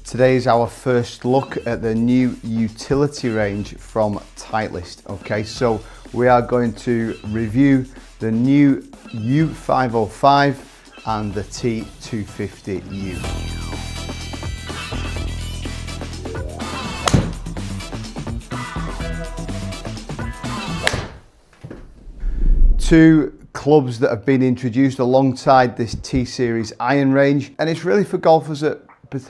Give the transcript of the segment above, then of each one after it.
Today is our first look at the new utility range from Titleist. Okay, so we are going to review the new U505 and the T250U. Two clubs that have been introduced alongside this T-Series iron range, and it's really for golfers that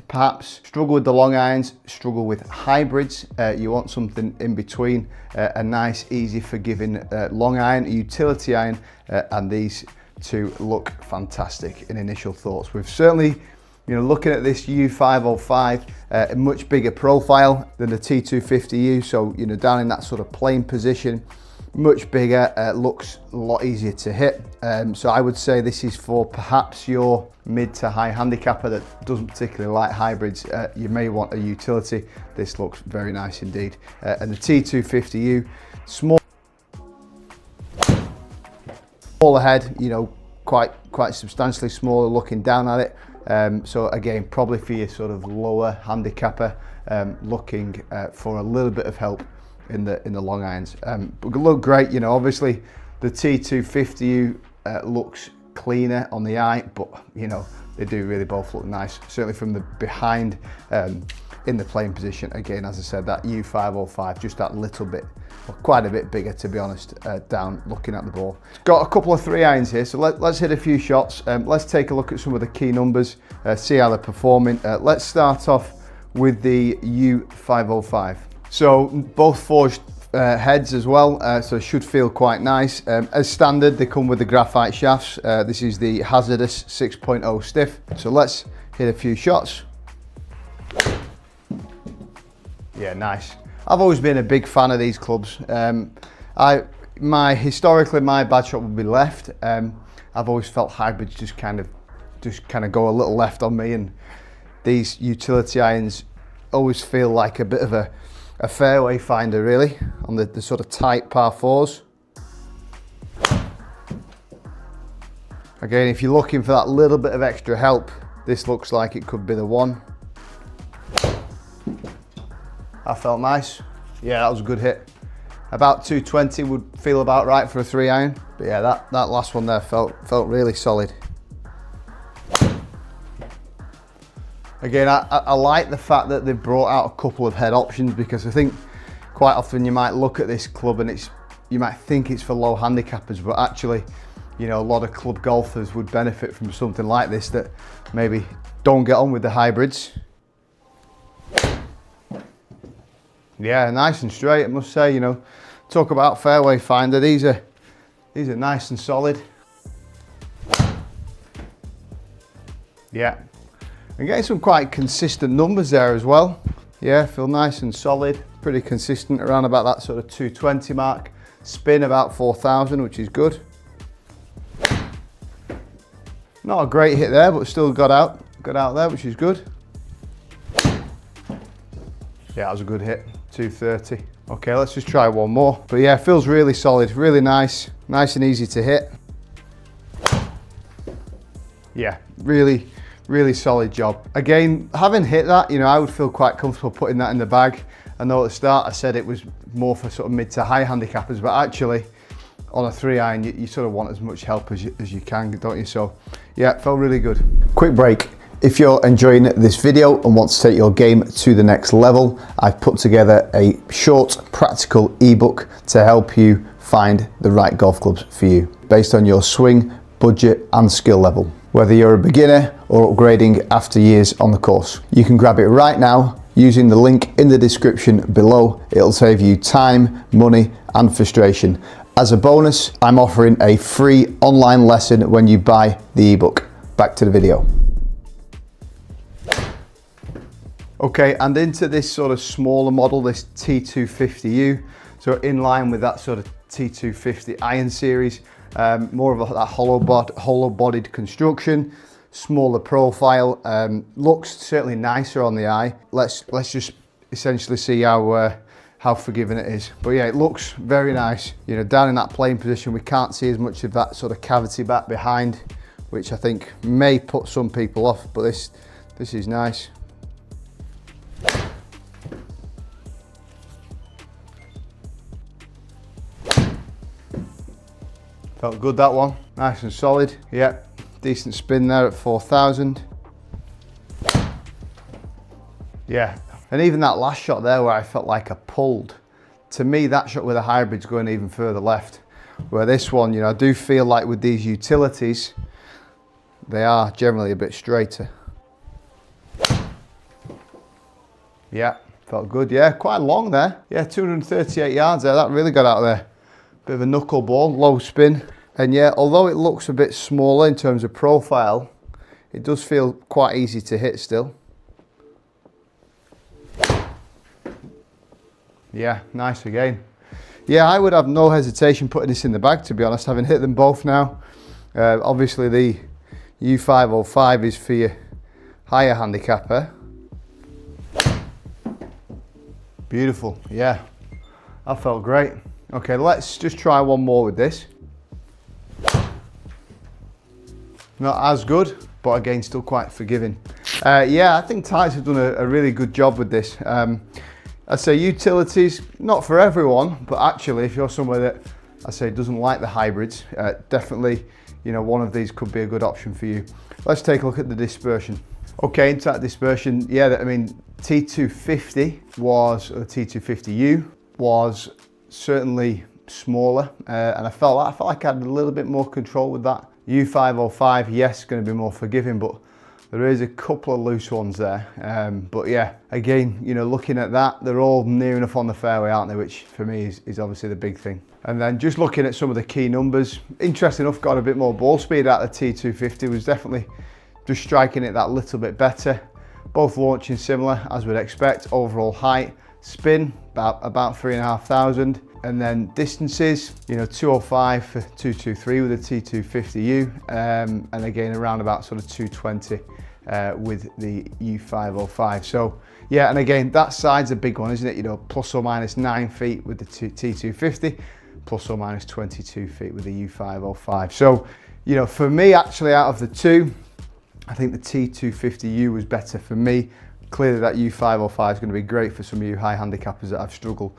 perhaps struggle with the long irons, struggle with hybrids. You want something in between, a nice, easy, forgiving long iron, a utility iron, and these two look fantastic in initial thoughts. We've certainly, looking at this U505, a much bigger profile than the T250U, so down in that sort of plane position, much bigger, looks a lot easier to hit. So I would say this is for perhaps your mid to high handicapper that doesn't particularly like hybrids. You may want a utility. This looks very nice indeed. And the T250U, smaller head, quite substantially smaller looking down at it. So again, probably for your sort of lower handicapper, looking for a little bit of help in the long irons. But look great, obviously the T250U looks cleaner on the eye, but they do really both look nice, certainly from the behind in the playing position. Again, as I said, that U505 just that little bit, or quite a bit bigger to be honest, down looking at the ball. Got a couple of 3 irons here, so let's hit a few shots. Let's take a look at some of the key numbers, see how they're performing. Let's start off with the U505. So both forged heads as well, so should feel quite nice. As standard, they come with the graphite shafts. This is the hazardous 6.0 stiff. So let's hit a few shots. Yeah, nice. I've always been a big fan of these clubs. Historically my bad shot would be left. I've always felt hybrids just kind of go a little left on me, and these utility irons always feel like a bit of a fairway finder really on the sort of tight par 4s. Again, if you're looking for that little bit of extra help, this looks like it could be the one. That felt nice. Yeah, that was a good hit. About 220 would feel about right for a 3 iron. But yeah, that last one there felt really solid. Again, I like the fact that they've brought out a couple of head options, because I think quite often you might look at this club and you might think it's for low handicappers, but actually, a lot of club golfers would benefit from something like this that maybe don't get on with the hybrids. Yeah, nice and straight, I must say. Talk about fairway finder. These are nice and solid. Yeah. I'm getting some quite consistent numbers there as well. Yeah, feel nice and solid, pretty consistent around about that sort of 220 mark. Spin about 4,000, which is good. Not a great hit there, but still got out there, which is good. Yeah, that was a good hit, 230. Okay, let's just try one more. But yeah, feels really solid, really nice and easy to hit. Yeah, really solid job. Again, having hit that, I would feel quite comfortable putting that in the bag. I know at the start I said it was more for sort of mid to high handicappers, but actually on a 3 iron, you sort of want as much help as you can, don't you? So yeah, it felt really good. Quick break. If you're enjoying this video and want to take your game to the next level, I've put together a short, practical ebook to help you find the right golf clubs for you, based on your swing, budget and skill level. Whether you're a beginner or upgrading after years on the course. You can grab it right now using the link in the description below. It'll save you time, money and frustration. As a bonus, I'm offering a free online lesson when you buy the ebook. Back to the video. Okay, and into this sort of smaller model, this T250U. So in line with that sort of T250 iron series. More of that hollow-bodied construction, smaller profile, looks certainly nicer on the eye. Let's just essentially see how forgiving it is. But yeah, it looks very nice. Down in that playing position, we can't see as much of that sort of cavity back behind, which I think may put some people off, but this is nice. Felt good, that one. Nice and solid. Yep, decent spin there at 4,000. Yeah, and even that last shot there where I felt like I pulled, to me that shot with a hybrid's going even further left. Where this one, you know, I do feel like with these utilities, they are generally a bit straighter. Yeah, felt good. Yeah, quite long there. Yeah, 238 yards there. That really got out there. Bit of a knuckleball, low spin. And yeah, although it looks a bit smaller in terms of profile, it does feel quite easy to hit still. Yeah, nice again. Yeah, I would have no hesitation putting this in the bag, to be honest, having hit them both now. Obviously the U505 is for your higher handicapper. Beautiful, yeah, that felt great. Okay, let's just try one more with this. Not as good, but again, still quite forgiving. Yeah, I think Titleist have done a really good job with this. I'd say utilities, not for everyone, but actually if you're somewhere that I say doesn't like the hybrids, definitely, you know, one of these could be a good option for you. Let's take a look at the dispersion. Okay, into that dispersion, yeah, I mean, T250 was, or T250U was certainly smaller, and I felt like I had a little bit more control with that. U505, yes, going to be more forgiving, but there is a couple of loose ones there. But yeah, again, you know, looking at that, they're all near enough on the fairway, aren't they? Which for me is obviously the big thing. And then just looking at some of the key numbers, interesting enough, got a bit more ball speed out of the T250, was definitely just striking it that little bit better. Both launching similar, as we'd expect. Overall height, spin, about 3,500. And then distances, you know, 205 for 223 with the T250U, and again around about sort of 220 with the U505. So yeah, and again, that side's a big one, isn't it? You know, plus or minus 9 feet with the T250, plus or minus 22 feet with the U505. So, you know, for me, actually, out of the two, I think the T250U was better for me. Clearly that U505 is going to be great for some of you high handicappers that have struggled,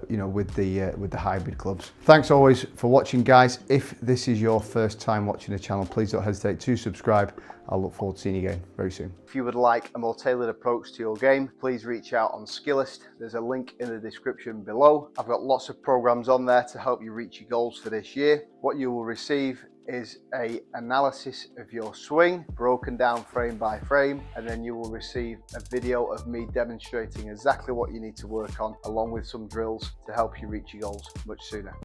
you know, with the hybrid clubs. Thanks always for watching, guys. If this is your first time watching the channel, please don't hesitate to subscribe. I'll look forward to seeing you again very soon. If you would like a more tailored approach to your game, please reach out on Skillest. There's a link in the description below. I've got lots of programs on there to help you reach your goals for this year. What you will receive is an analysis of your swing, broken down frame by frame, and then you will receive a video of me demonstrating exactly what you need to work on, along with some drills to help you reach your goals much sooner.